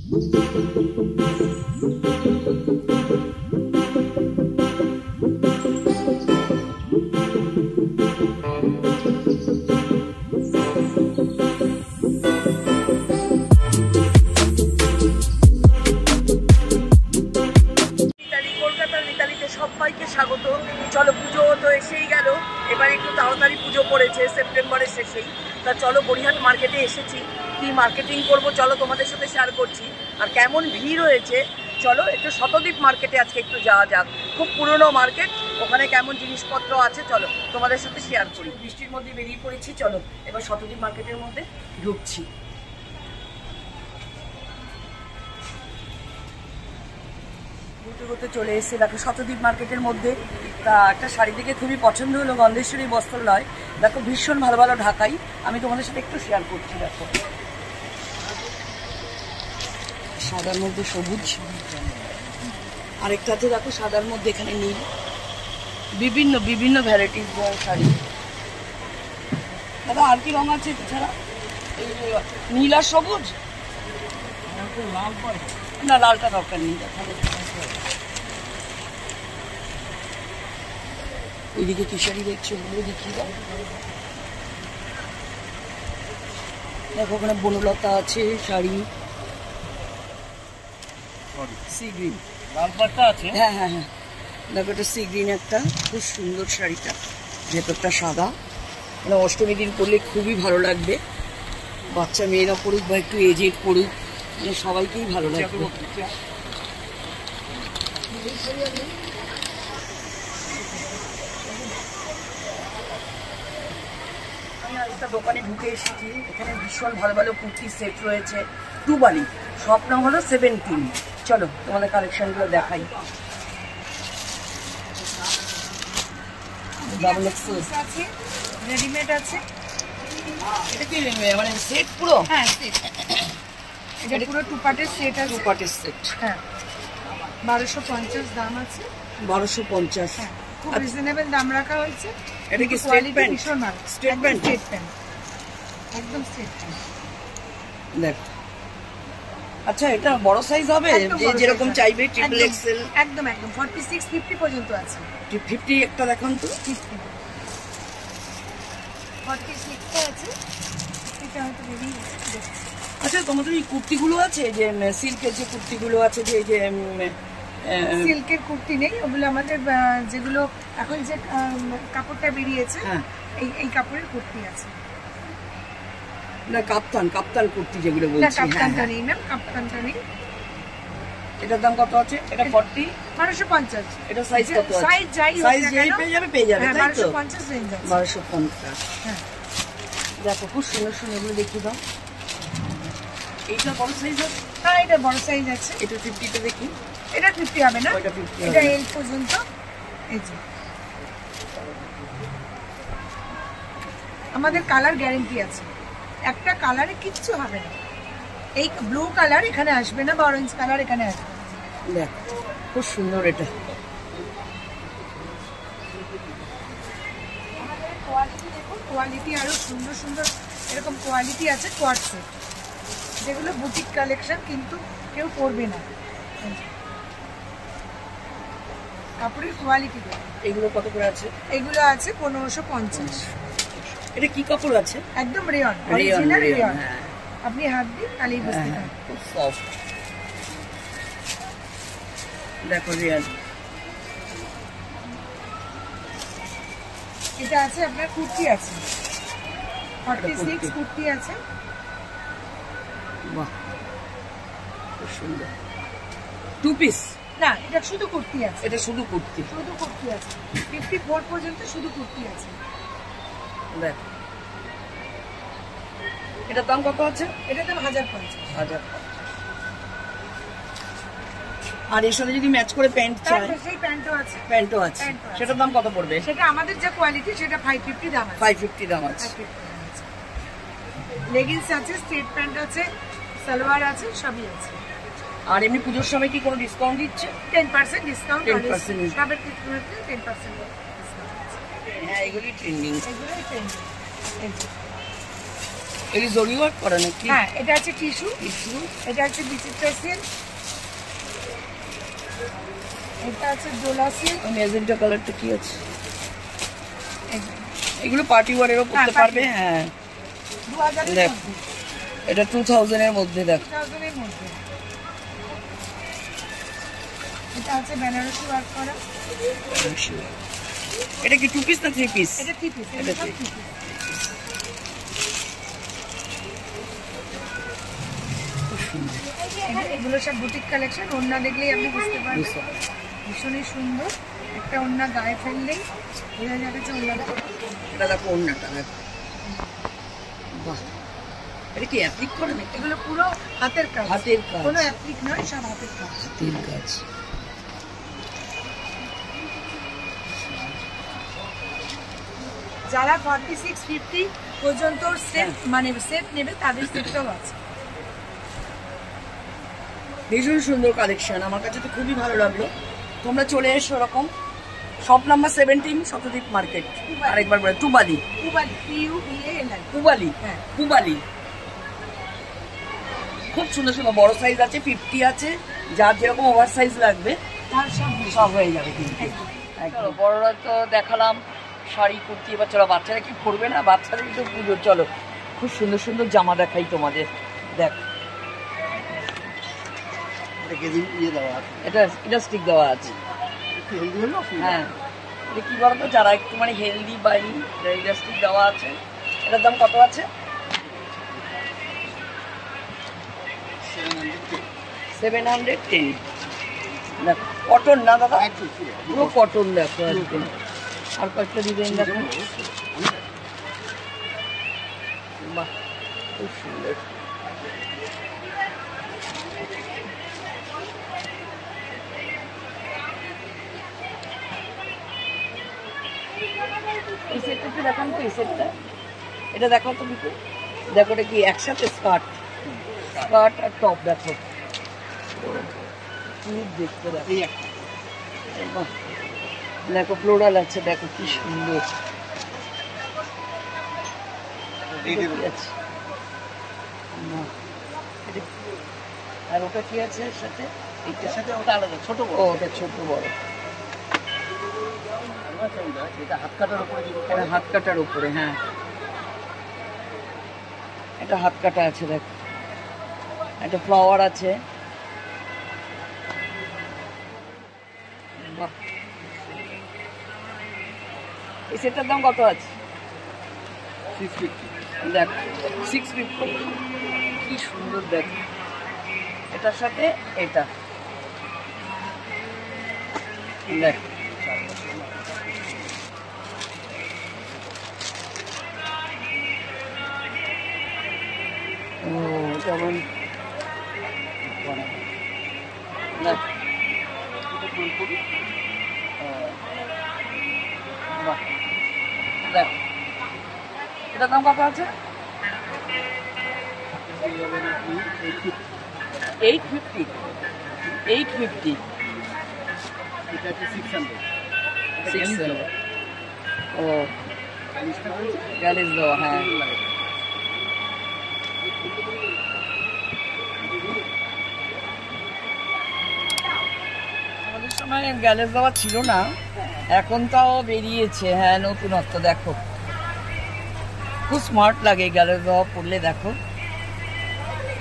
সবাইকে স্বাগত। চলো, পুজো তো এসেই গেল, এবার একটু তাড়াতাড়ি পুজো পড়েছে সেপ্টেম্বরের শেষেই। তা চলো গড়িয়াহাট মার্কেটে এসেছি, কি মার্কেটিং করব চলো তোমাদের সাথে শেয়ার করছি। আর কেমন ভিড় হয়েছে চলো একটু শতদ্বীপ মার্কেটে আজকে একটু যাওয়া যাক। খুব পুরনো মার্কেট, ওখানে কেমন জিনিসপত্র আছে চলো তোমাদের সাথে শেয়ার করি। বৃষ্টির মধ্যে বেরিয়ে পড়েছি, চলো এবার শতদ্বীপ মার্কেটের মধ্যে ঢুকছি। ঘুরতে চলে এসেছে দেখো শতদ্বীপ মার্কেটের মধ্যে। তা একটা শাড়ি দেখে খুবই পছন্দ হলো, গন্ধেশ্বরী বস্ত্রালয়। দেখো ভীষণ ভালো ভালো ঢাকাই, আমি তোমাদের সাথে একটু শেয়ার করছি। দেখো সাদার মধ্যে সবুজ, আরেকটা আছে দেখো সাদার মধ্যে এখানে নীল, বিভিন্ন বিভিন্ন ভ্যারাইটিস শাড়ি। দাদা আর কি রঙ আছে এছাড়া? এই নীল আর সবুজ, না লালটা দরকার নেই। ওইদিকে কি শাড়ি দেখছো ওগুলো দেখিয়ে দাও। দেখো ওখানে বনলতা আছে শাড়ি, সি গ্রিন, লাল পাটটা আছে। হ্যাঁ হ্যাঁ হ্যাঁ, দেখো এটা সি গ্রিন একটা খুব সুন্দর শাড়িটা, ভেতরটা সাদা। মানে অষ্টমী দিন পরলে খুবই ভালো লাগবে, বাচ্চা মেয়েরা পড়ুক বা একটু এজেড পড়ুক, মানে সবাইকেই ভালো লাগবে। একটা দোকানে ঢুকে এসেছি, এখানে ভীষণ ভালো ভালো কুর্তি সেট রয়েছে। টুবালি সব নাম হলো 17। চলো তোমাদের কালেকশনগুলো দেখাই। ডাবল এক্সেল আছে, রেডিমেড আছে। এটা কি মানে সেট পুরো? হ্যাঁ সেট, এটা পুরো টু পার্টের সেট আছে। টু পার্টের সেট, হ্যাঁ 1250 দাম আছে। 1250, হ্যাঁ খুব রিজনেবল দাম রাখা হয়েছে। এটা কি স্ট্রেট প্যান্ট? ভীষণ ভালো স্ট্রেট প্যান্ট, স্ট্রেট প্যান্ট একদম স্ট্রেট প্যান্ট। দেখ আচ্ছা এটা বড় সাইজ হবে, যে যেরকম চাইবে ট্রিপল এক্সেল একদম একদম 46 50 পর্যন্ত আছে। 50 একটা দেখান তো। 46 টা আছে, এটা হয়তো বেবি। আচ্ছা তোমাদের এই কুর্তিগুলো আছে যে সিল্কের যে কুর্তিগুলো আছে, যে যে সিল্কের কুর্তি নেই, ওগুলো আমাদের যেগুলো এখন যে কাপড়টা বেরিয়েছে এই কাপড়ের কুর্তি আছে। না কাপ্তান, কাপ্তান কুর্তি যেগুলো বলছি। না কাপ্তানটা নেই ম্যাম, কাপ্তানটা নেই। এটার দাম কত আছে? এটা 40 1250। এটা সাইজ কত আছে? সাইজ যাই পেয়ে যাবে তাই তো? 1250 রেঞ্জ আছে। 1250, হ্যাঁ। দেখো খুব সুন্দর সুন্দর এগুলো দেখিয়ে দাও। এইটা বড় সাইজ আছে? হ্যাঁ এটা বড় সাইজ আছে। এটা 50 তে দেখি। এটা 50 হবে না, এটা এই পর্যন্ত। এই যে আমাদের কালার গ্যারান্টি আছে, একটা কালারে কিচ্ছু হবে না। এই ব্লু কালার এখানে আসবে না, বা অরেঞ্জ কালার এখানে আসবে। দেখ খুব সুন্দর এটা। আমাদের কোয়ালিটি দেখুন, কোয়ালিটি আরো সুন্দর সুন্দর এরকম কোয়ালিটি আছে কোয়ার্ড সেট, যেগুলো বুটিক কালেকশন কিন্তু কেউ পরবে না। কাপড়ের কোয়ালিটি এগুলো কত করে আছে? এগুলো আছে 1550। এটা কি কাপড় আছে? একদম রেয়ন, অরিজিনাল রেয়ন। আপনি হাত দিন তাহলেই বুঝতে পারবেন, খুব সফট। দেখো রেয়ন। এটা আছে আপনার কুর্তি আছে 46 কুর্তি আছে। বাহ খুব সুন্দর। টু পিস না, এটা শুধু কুর্তি আছে। এটা শুধু কুর্তি, শুধু কুর্তি আছে। 54 পর্যন্ত শুধু কুর্তি আছে। দেখ এটার দাম কত আছে? এটার দাম 1050। আর এর সাথে যদি ম্যাচ করে প্যান্ট চাই, সেই প্যান্টও আছে। প্যান্টও আছে, সেটার দাম কত পড়বে? সেটা আমাদের যে কোয়ালিটি সেটা 550 দাম আছে। 550 দাম আছে। লেগিংস আছে, স্ট্রেট প্যান্ট আছে, সালোয়ার আছে, সবই আছে। আর এমনি পুজোর সময় কি কোনো ডিসকাউন্ট দিচ্ছে? 10% ডিসকাউন্ট। 10% সবের ক্ষেত্রে 10% ডিসকাউন্ট। হ্যাঁ এগুলি ট্রেন্ডিং, এগুলোই ট্রেন্ডিং। এই জরি ওয়ার্ক করা নাকি? হ্যাঁ, এটা আছে টিস্যু, এটা আছে বিচিত্রা সিল্ক, এটা আছে ডোলা সিল্ক। ম্যাজেন্টা কালারটা কি আছে? এগুলো পার্টি ওয়ারেরও করতে পারবে। হ্যাঁ, 2000 এর মধ্যে, এটা 2000 এর মধ্যে। দেখো 2000 এর মধ্যে। এটা আছে বেনারসি ওয়ার্ক করা। এটা কি 2 পিস না 3 পিস? এটা 3 পিস। এটা 3 পিস। এগুলো সব বুটিক কালেকশন। ওড়না দেখলেই আপনি বুঝতে পারবেন, ভীষণই সুন্দর। একটা ওড়না গায়ে ফেললেই বোঝা যাবে যে ওড়নাটা। এটা দেখো ওড়নাটা, দেখো বাহ, এটা কি অ্যাপ্লিক করে নাকি? এগুলো পুরো হাতের কাজ, হাতের কাজ, কোনো অ্যাপ্লিক নয়, সব হাতের কাজ। হাতের কাজ। যারা 46-50 পর্যন্ত সেট মানে সেট নেবে তাদের সেটটাও আছে। ভীষণ সুন্দর কালেকশন, আমার কাছে তো খুবই ভালো লাগলো। তোমরা চলে এসো ওরকম। Shop number 17, Shatadwip market. আরেকবার বলে, টুবালি। টুবালি, হ্যাঁ টুবালি। খুব সুন্দর সুন্দর বড় সাইজ আছে, 50 আছে, যার যেরকম ওভার সাইজ লাগবে তার সব হয়ে যাবে কিন্তু। চলো, বড়রা তো দেখালাম শাড়ি কুর্তি, এবার চলো বাচ্চারা কি পরবে না, বাচ্চাদের তো পুজো। চলো খুব সুন্দর সুন্দর জামা দেখাই তোমাদের। দেখ, এটা ইলাস্টিক দেওয়া আছে। হ্যাঁ, এটা কি বলতো, যারা একটু মানে হেলদি বা ইলাস্টিক দেওয়া আছে। এটার দাম কত আছে? 710। দেখো কটন না দাদা, পুরো কটন। দেখো একদম। আর কয়েকটা ডিজাইন দেখো, বাহ খুব সুন্দর। এই সেটটা একটু দেখান তো, এই সেটটা এটা দেখো তো বিকু। দেখো এটা কি একসাথে স্কার্ট আর টপ। দেখো দেখতে দেখো, দেখো ফ্লোরাল আছে, দেখো কি সুন্দর। আর ওটা কি আছে এর সাথে? এইটার সাথে ওটা আলাদা, ছোট বড়। ওটা ছোট বড়। এটা হাত কাটার উপরে, এটা হাত কাটার উপরে। হ্যাঁ, এটা হাত কাটা আছে। দেখো একটা ফ্লাওয়ার আছে। বাহ, এই সেটটার দাম কত আছে? 650। দেখ 650, কি সুন্দর। দেখ এটার সাথে এটা, দেখ ও কেমন। দেখ বাহ, দেখ এটার দাম কত আছে? 850। 850। এটা হচ্ছে 600। ও গ্যালিস দেওয়া। হ্যাঁ, আমাদের সময় গ্যালেস দেওয়া ছিল না, এখন তাও বেরিয়েছে। হ্যাঁ, নতুনত্ব। দেখো খুব স্মার্ট লাগে গ্যালেস দেওয়া পরলে। দেখো,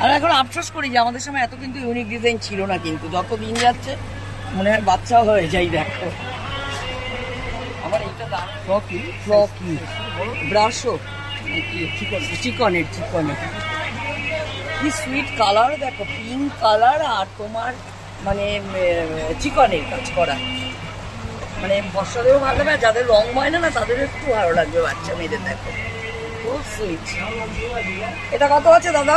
আর এখন আফসোস করি যে আমাদের সময় এত কিন্তু ইউনিক ডিজাইন ছিল না, কিন্তু যত দিন যাচ্ছে মনে হয় বাচ্চা হয়ে যাই। দেখো আমার এইটা দাম ফ্রকি ব্রাশো, চিকনের কি সুইট কালার। দেখো পিঙ্ক কালার, আর তোমার মানে চিকনের কাজ করা, মানে বর্ষাদেরও ভালো লাগবে, যাদের রং হয় না তাদের একটু ভালো লাগবে বাচ্চা মেয়েদের। দেখো খুব সুইট। এটা কত আছে দাদা?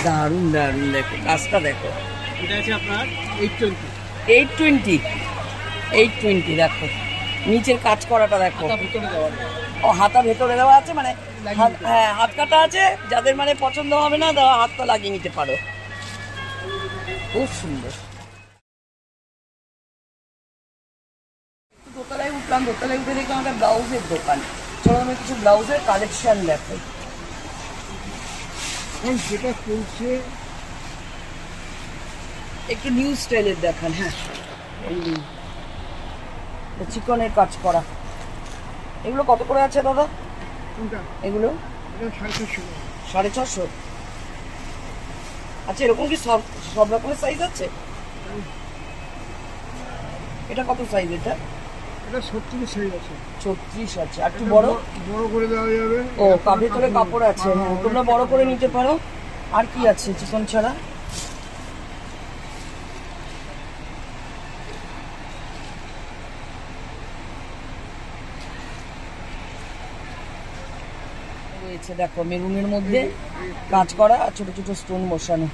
দারুন দারুন। দেখো কাজটা দেখো, এটা আছে আপনার 820। দেখো নিচের কাজ করাটা দেখো, ও হাতা ভেতরে দেওয়া আছে, মানে হ্যাঁ হাত কাটা আছে। যাদের মানে পছন্দ হবে না দেওয়া, হাতটা লাগিয়ে নিতে পারো। খুব সুন্দর। দোতলায় উঠলাম, দোতলায় উঠে দেখলাম একটা ব্লাউজের দোকান। চলো আমি কিছু ব্লাউজের কালেকশন দেখো। এখন যেটা চলছে একটু নিউ স্টাইলের দেখান। হ্যাঁ, এই চিকনের কাজ করা। এগুলো কত করে আছে দাদা? কোনটা? এগুলো এটা 450 650। আচ্ছা, এরকম কি সব সব রকমের সাইজ আছে? এটা কত সাইজ? এটা এটা 36 সাইজ আছে। 36 আছে। আর একটু বড় বড় করে দেওয়া যাবে। ও, ভেতরে কাপড় আছে। হ্যাঁ, তোমরা বড় করে নিতে পারো। আর কি আছে চিকন ছাড়া? রয়েছে দেখো, মেরুনের মধ্যে কাজ করা আর ছোট ছোট স্টোন বসানো।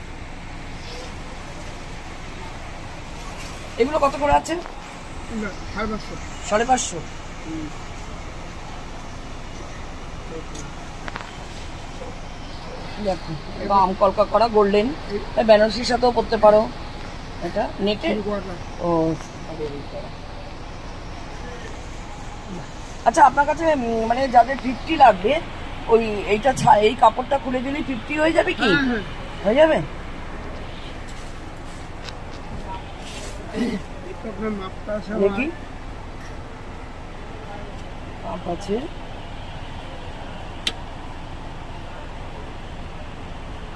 এগুলো কত করে আছে? না, 550। 550। দেখো, আম কলকা করা গোল্ডেন, বেনারসির সাথেও পরতে পারো। এটা নেটে। ও, আচ্ছা, আপনার কাছে মানে যাদের 50 লাগবে, ওই এইটা এই কাপড়টা খুলে দিলেই 50 হয়ে যাবে কি? হয়ে যাবে? আপনার মাপটা আছে দেখি, মাপ আছে।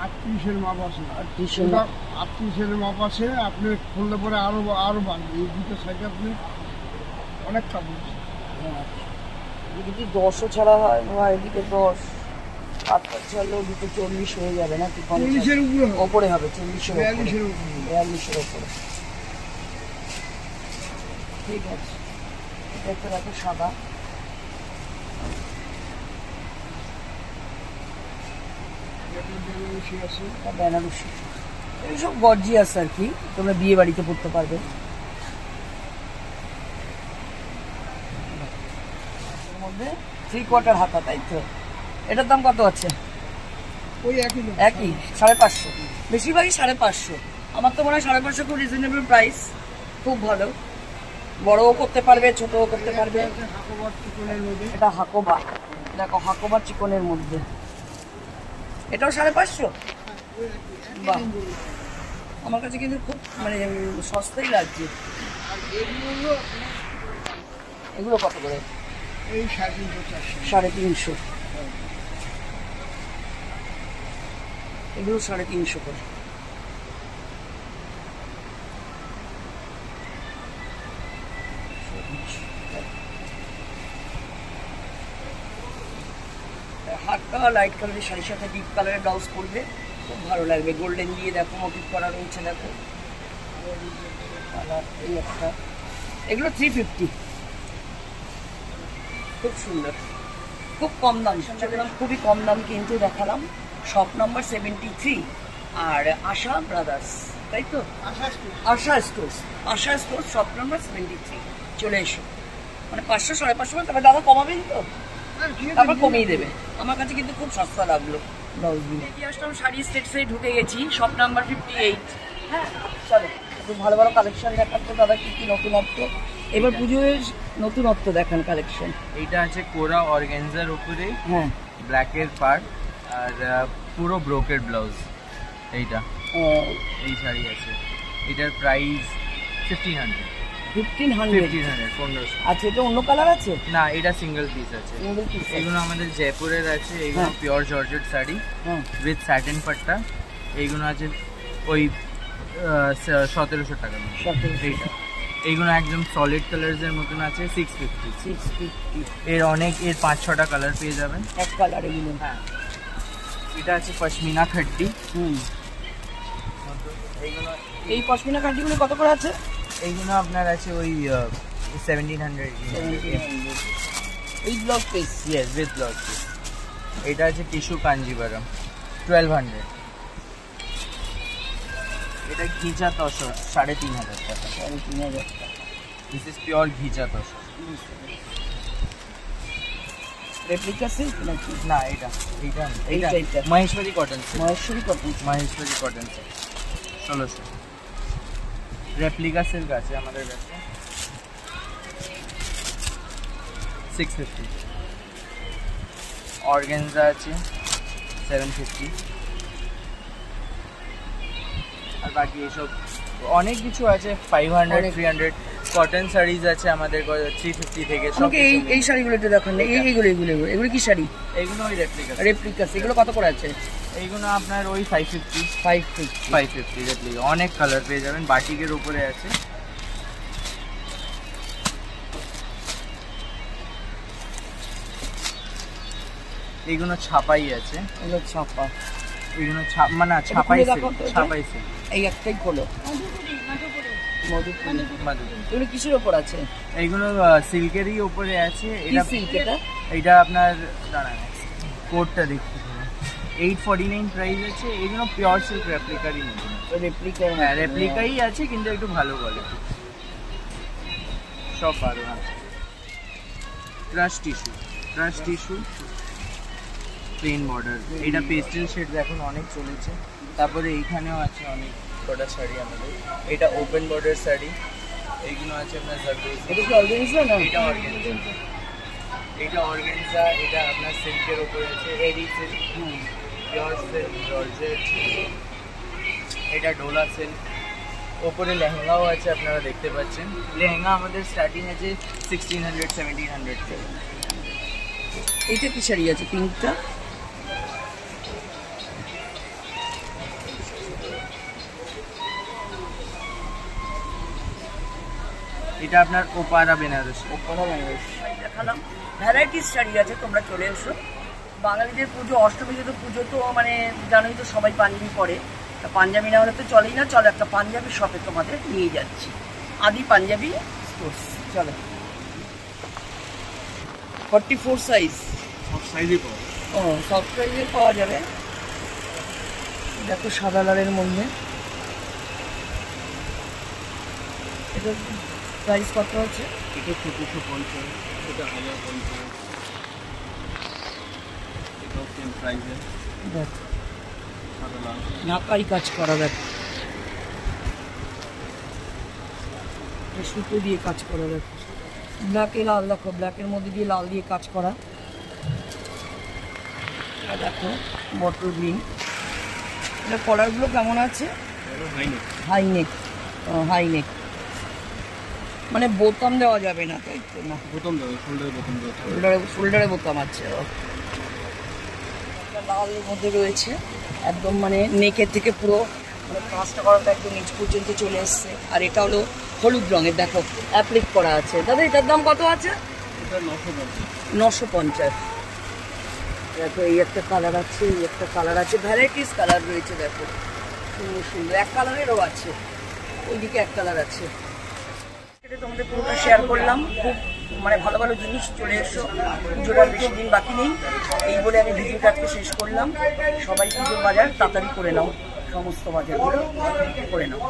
38-এর মাপ আছে। 38-এর মাপ। 38-এর মাপ আছে। আপনি খুললে পরে আরো বাড়বে। এই দুটো সাইডে আপনি অনেক কাপড় আছে। যদি 10ও ছাড়া হয় বা এদিকে 10 8টা ছাড়লেও দুটো 40 হয়ে যাবে না? 40-এর ওপরে হবে। 40-এর 42-এর উপরে। 42-এর ওপরে। ঠিক আছে, এটা একটা দেখো সাদা। বেনারসি আছে। বেনারসি। এইসব গর্জিয়াস আর কি, তোমরা বিয়ে বাড়িতে পড়তে পারবে। এর মধ্যে 3/4 হাতা, তাই তো? এটার দাম কত আছে? ওই একই দাম। একই 550। বেশিরভাগই 550। আমার তো মনে হয় 550 খুব রিজনেবল প্রাইস। খুব ভালো, বড়ও করতে পারবে, ছোটও করতে পারবে। হাকোবার চিকনের মধ্যে। এটা হাকোবা। দেখো, হাকোবা চিকনের মধ্যে। এটাও 550। বাহ, আমার কাছে কিন্তু খুব মানে সস্তাই লাগছে। আর এগুলো এগুলো কত করে? এই 350-400। 350। এগুলো 350 করে। হালকা লাইট কালারের শাড়ির সাথে ডিপ কালারের ব্লাউজ পরবে, খুব ভালো লাগবে। গোল্ডেন দিয়ে দেখো মোটিভ করা রয়েছে। দেখো, এই একটা। এগুলো 350। খুব সুন্দর, খুব কম দাম। সুতরাং খুবই কম দাম কিন্তু দেখালাম। শপ নাম্বার 73 আর আশা ব্রাদার্স, তাই তো? আশা স্টোর্স। আশা স্টোর্স, শপ নাম্বার 73। চলে এসো। মানে 500 550, তবে দাদা কমাবেন তো? তারপর কমিয়ে দেবে। আমার কাছে কিন্তু খুব সস্তা লাগলো ব্লাউজগুলো। এগিয়ে আসলাম শাড়ি স্টেটসে, ঢুকে গেছি শপ নাম্বার 58। হ্যাঁ, চলো একটু ভালো ভালো কালেকশন দেখাচ্ছ দাদা। কি কি নতুনত্ব? এবার পুজোর নতুনত্ব দেখান কালেকশন। এইটা আছে কোরা অর্গানজার উপরে, হ্যাঁ, ব্ল্যাকের পার্ট আর পুরো ব্রোকেড ব্লাউজ। এইটা এই শাড়ি আছে, এটার প্রাইস 1500। 1500। আচ্ছা, এটা অন্য কালার আছে? না, এটা সিঙ্গেল পিস আছে। Single piece. এইগুলো আমাদের জয়পুরের আছে। এইগুলো pure georgette sari with satin পাট্টা। এইগুলো আছে ওই 1700 টাকা। এইটা এইগুলো একদম সলিড কালারসের মতন আছে 650। এর 5-6টা কালার পেয়ে যাবেন। এক কালার এগুলো। হ্যাঁ, এটা আছে পশমিনা খাড্ডি। এই পশমিনা খাড্ডিগুলো কত করে আছে? এইগুলো আপনার আছে ওই 1700। এই blouse piece? Yes, with blouse piece. এটা আছে টিস্যু কাঞ্জিভারাম, 1200। এটা ঘিচা তসর, 3500 টাকা। 3500। This is pure ghicha tussar. Replica silk নাকি? না, এটা Maheshwari cotton. Maheshwari cotton. 1600। Replica silk আছে আমাদের কাছে 650। অর্গানজা আছে 750। আর বাকি এসব অনেক কিছু আছে 500 300 কটন শাড়িজ আছে আমাদের 350 থেকে সব এই শাড়িগুলো একটু দেখুন এগুলো কি শাড়ি? এইগুলো ওই রেপ্লিকা। এগুলো কত করে আছে? এইগুলো আপনার ওই 550 রেপ্লিকা। অনেক কালার পেয়ে যাবেন, বাটিকের উপরে আছে। এইগুলো ছাপাই আছে, এগুলো ছাপা, এইগুলো মানে ছাপাই সিল্ক। এই একটাই খোলো। এগুলো কিসের ওপর আছে? এইগুলো সিল্কেরই উপরে আছে। এটা আপনার দাঁড়ান কোডটা দেখতে 849 প্রাইস আছে। এইগুলো পিওর সিল্ক রেপ্লিকারই মধ্যে। হ্যাঁ রেপ্লিকাই আছে কিন্তু একটু ভালো কোয়ালিটি। সব 12 আছে। Crush tissue plain border. এটা পেস্টেল শেড এখন অনেক চলেছে। তারপরে এইখানেও আছে অনেক কটা শাড়ি আমাদের। এটা ওপেন বর্ডার শাড়ি। এইগুলো আছে আপনার জারদোজি। এটা কি অর্গানজা না? এটা অর্গানজা। এটা আপনার সিল্কের উপরে আছে, এডি সিল্ক, পিওর সিল্ক, জর্জেট। এটা ডোলা সিল্ক। ওপরে লেহেঙ্গাও আছে, আপনারা দেখতে পাচ্ছেন। লেহেঙ্গা আমাদের স্টার্টিং আছে 1600 1700 থেকে। এইটা কি শাড়ি আছে? পিঙ্কটা এটা আপনার ওপারা বেনারসি। দেখালাম। ভ্যারাইটিস শাড়ি আছে, তোমরা চলে এসো। বাঙালিদের পুজো, অষ্টমীতে তো পুজো তো মানে জানোই তো, সবাই পাঞ্জাবি পরে। তা পাঞ্জাবি না হলে তো চলেই না। চলো একটা পাঞ্জাবি শপে তোমাদের নিয়ে যাচ্ছি, আদি পাঞ্জাবি স্টোর্স। চলো 44 সাইজ। ও সব সাইজের পাওয়া যাবে। দেখো সাদা লালের মধ্যে। এটা প্রাইস কত আছে? এটা 750, এটা 1050। এটাও সেম প্রাইসে। দেখ ঢাকাই কাজ করা, দেখ সুতো দিয়ে কাজ করা, দেখ ব্ল্যাকে লাল, দেখো ব্ল্যাকের মধ্যে দিয়ে লাল দিয়ে কাজ করা। দেখো বটল গ্রিন। এটা কলারগুলো কেমন আছে? হাই নেক মানে বোতাম দেওয়া যাবে না, তাই তো? না বোতাম দেবে, শোল্ডারে বোতাম আছে। লালের মধ্যে রয়েছে একদম, মানে নেকের থেকে পুরো মানে কাজটা করাটা একদম নিচ পর্যন্ত চলে এসছে। আর এটা হলো হলুদ রঙের, দেখো অ্যাপ্লিক করা আছে। দাদা এটার দাম কত আছে? এটা 950। 950। দেখো এই একটা কালার আছে, এই একটা কালার আছে, ভ্যারাইটিস কালার রয়েছে। দেখো সুন্দর সুন্দর, এক কালারেরও আছে, ওইদিকে এক কালার আছে। এটা তোমাদের পুরোটা শেয়ার করলাম। খুব মানে ভালো ভালো জিনিস চলে এসো। পুজোটার বেশি দিন বাকি নেই, এই বলে আমি ভিডিওটা আজকে শেষ করলাম। সবাই পুজোর বাজার তাড়াতাড়ি করে নাও, সমস্ত বাজারগুলো করে নাও।